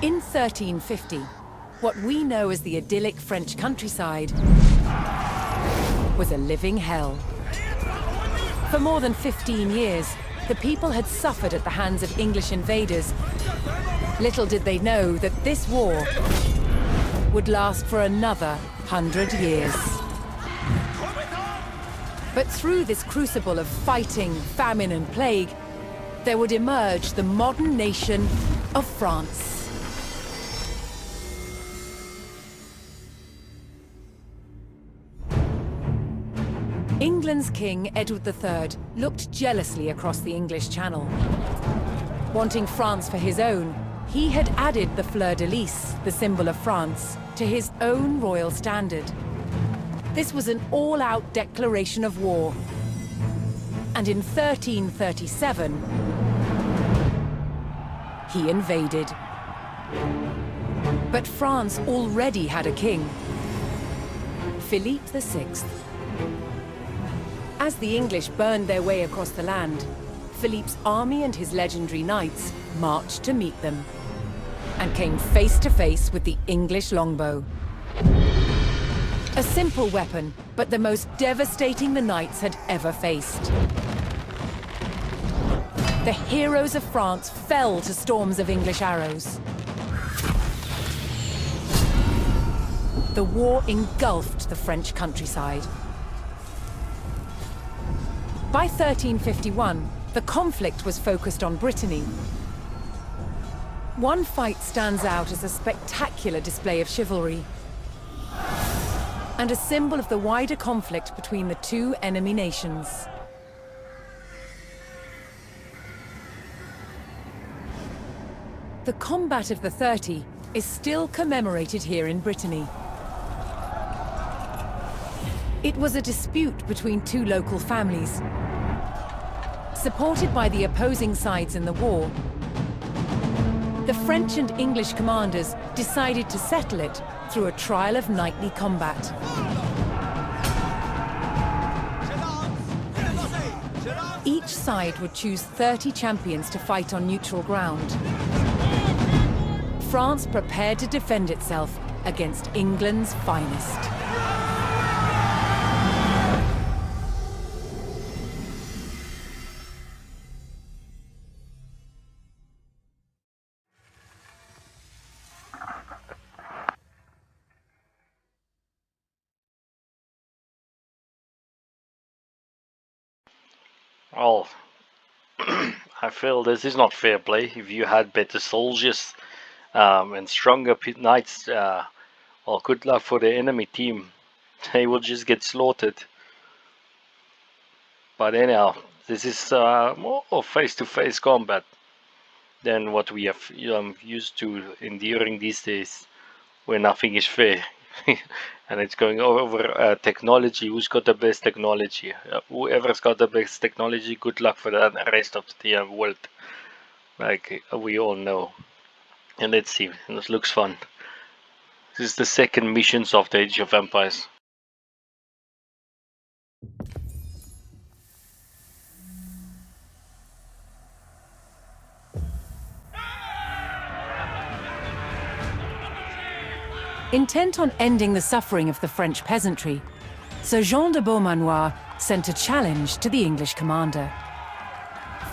In 1350, what we know as the idyllic French countryside was a living hell. For more than 15 years, the people had suffered at the hands of English invaders. Little did they know that this war would last for another 100 years. But through this crucible of fighting, famine and plague, there would emerge the modern nation of France. England's King Edward III looked jealously across the English Channel. Wanting France for his own, he had added the fleur-de-lis, the symbol of France, to his own royal standard. This was an all-out declaration of war. And in 1337, he invaded. But France already had a king, Philippe VI. As the English burned their way across the land, Philippe's army and his legendary knights marched to meet them, and came face to face with the English longbow. A simple weapon, but the most devastating the knights had ever faced. The heroes of France fell to storms of English arrows. The war engulfed the French countryside. By 1351, the conflict was focused on Brittany. One fight stands out as a spectacular display of chivalry, and a symbol of the wider conflict between the two enemy nations. The Combat of the 30 is still commemorated here in Brittany. It was a dispute between two local families. Supported by the opposing sides in the war, the French and English commanders decided to settle it through a trial of knightly combat. Each side would choose 30 champions to fight on neutral ground. France prepared to defend itself against England's finest. Well, I feel this is not fair play. If you had better soldiers and stronger knights, well, good luck for the enemy team. They will just get slaughtered. But anyhow, this is more of face-to-face combat than what we have used to enduring these days, where nothing is fair. And it's going over technology. Who's got the best technology? Whoever's got the best technology, good luck for the rest of the world. Like we all know. And let's see, this looks fun. This is the second missions of the Age of Empires. Intent on ending the suffering of the French peasantry, Sir Jean de Beaumanoir sent a challenge to the English commander.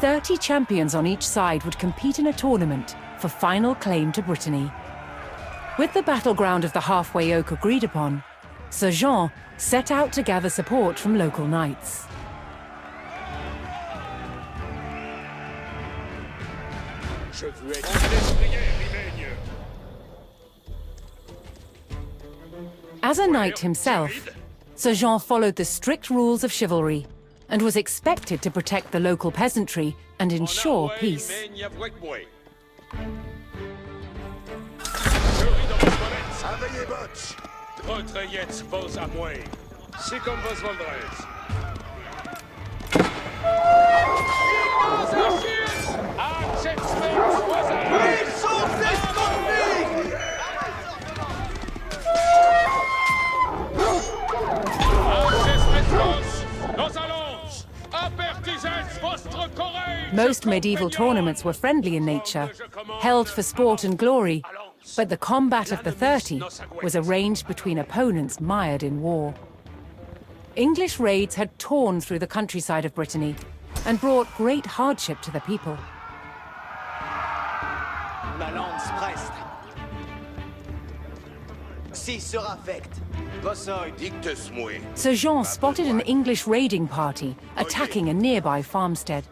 30 champions on each side would compete in a tournament for final claim to Brittany. With the battleground of the halfway oak agreed upon, Sir Jean set out to gather support from local knights. As a knight himself, Sir Jean followed the strict rules of chivalry and was expected to protect the local peasantry and ensure peace. Most medieval tournaments were friendly in nature, held for sport and glory, But the combat of the 30 was arranged between opponents mired in war. English raids had torn through the countryside of Brittany and brought great hardship to the people. Ma lance preste. Si sera faite. Sir Jean spotted an English raiding party attacking a nearby farmstead.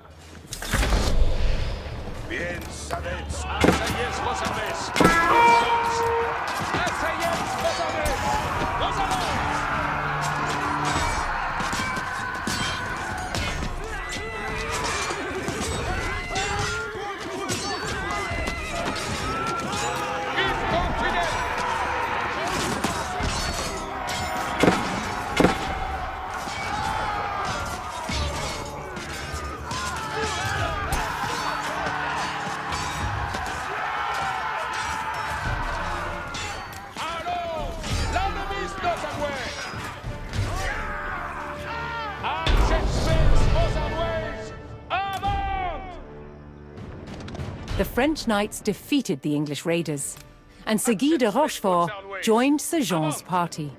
The French knights defeated the English raiders, and Sir Guy de Rochefort joined Sir Jean's party.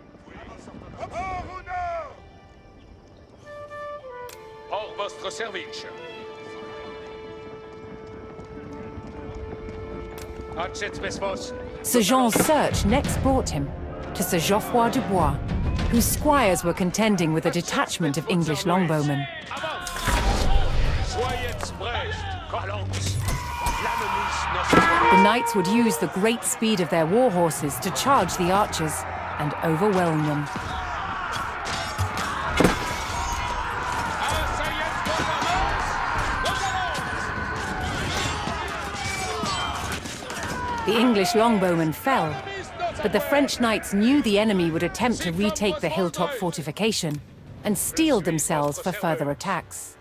Por vostro servicio. Sir Jean's search next brought him to Sir Geoffroy de Bois, whose squires were contending with a detachment of English longbowmen. The knights would use the great speed of their war horses to charge the archers and overwhelm them. The English longbowmen fell, but the French knights knew the enemy would attempt to retake the hilltop fortification and steeled themselves for further attacks.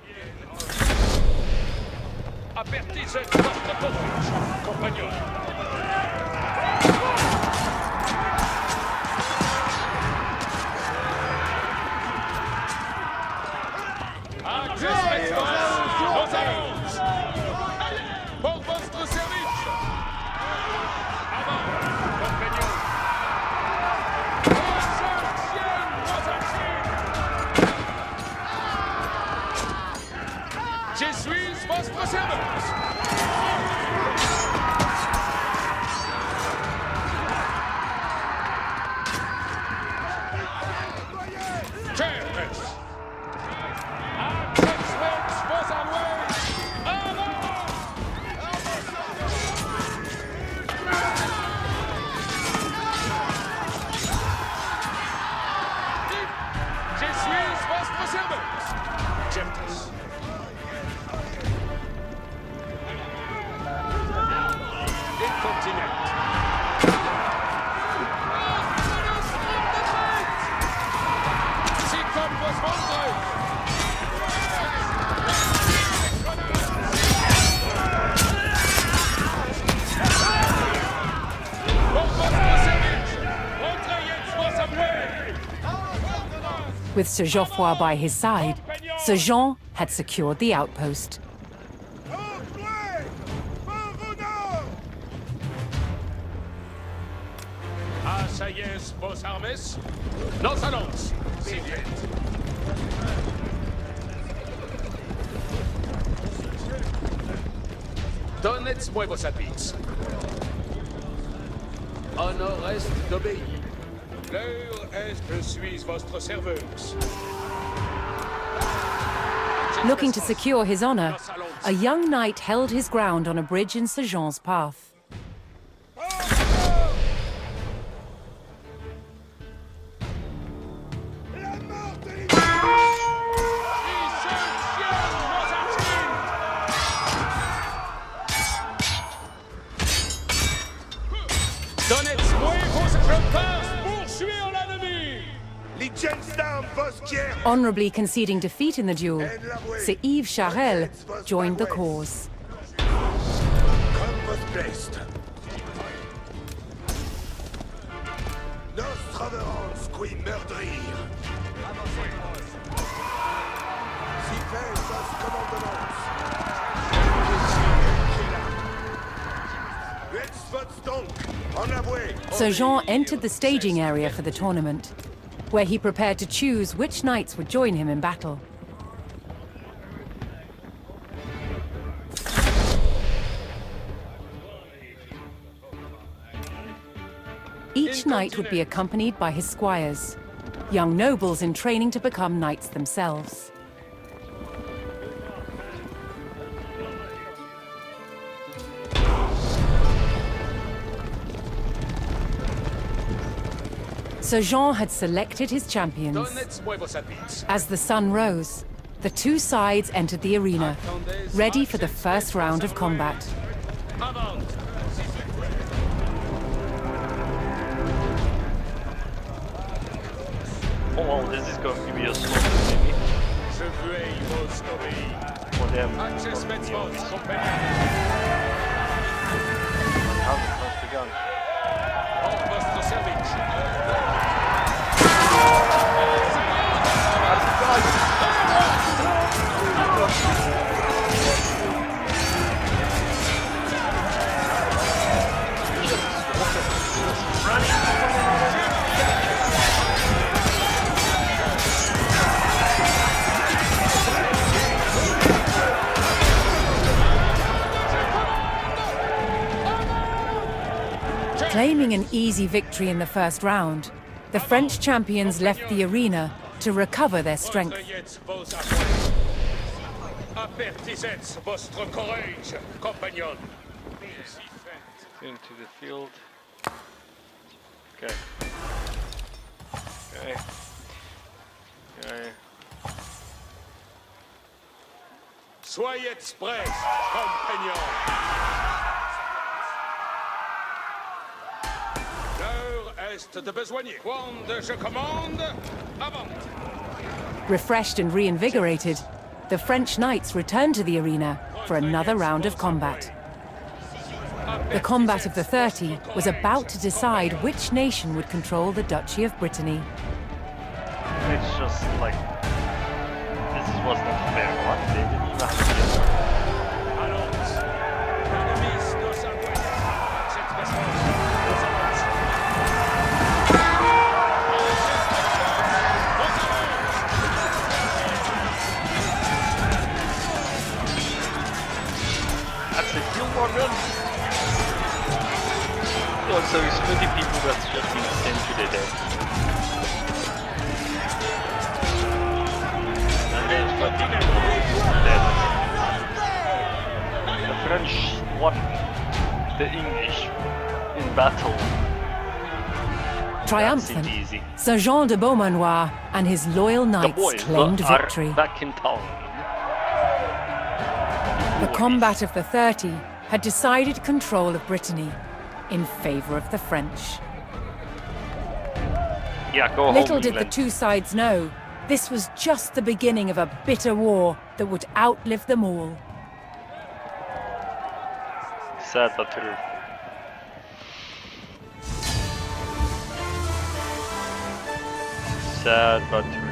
With Sir Geoffroy by his side, Sir Jean had secured the outpost. Assayez vos armes. Nos allons. Si vite. Donnez-moi vos habits. Honor est d'obéir. L'heure est que suis votre serveuse. Looking to secure his honor, a young knight held his ground on a bridge in Sir Jean's path. Honorably conceding defeat in the duel, Sir Yves Charel joined the cause. So Jean entered the staging area for the tournament, where he prepared to choose which knights would join him in battle. Each knight would be accompanied by his squires, young nobles in training to become knights themselves. So Jean had selected his champions. As the sun rose, the two sides entered the arena, ready for the first round of combat. Oh, this is going to be a slaughter, maybe. For them, how's begun? Claiming an easy victory in the first round, the French champions left the arena to recover their strength. Into the field. Okay. Okay. Okay. Soyez prêts, compagnons. L'heure est de besoigner. Quand je commande, avant. Refreshed and reinvigorated, the French knights returned to the arena for another round of combat. The combat of the 30 was about to decide which nation would control the Duchy of Brittany. It's just like this was not fair. What? They didn't even have to That's a kill Morgan. Oh, so it's 20 people that's just been sent to the death. And there's 20 people dead. The French won the English in battle. Triumphant, That's easy. Sir Jean de Beaumanoir and his loyal The knights boys claimed are victory. back in town. The combat of the 30 had decided control of Brittany in favor of the French. Yeah, go Little home, did the England. two sides know, this was just the beginning of a bitter war that would outlive them all. Sad but true. Sad but true.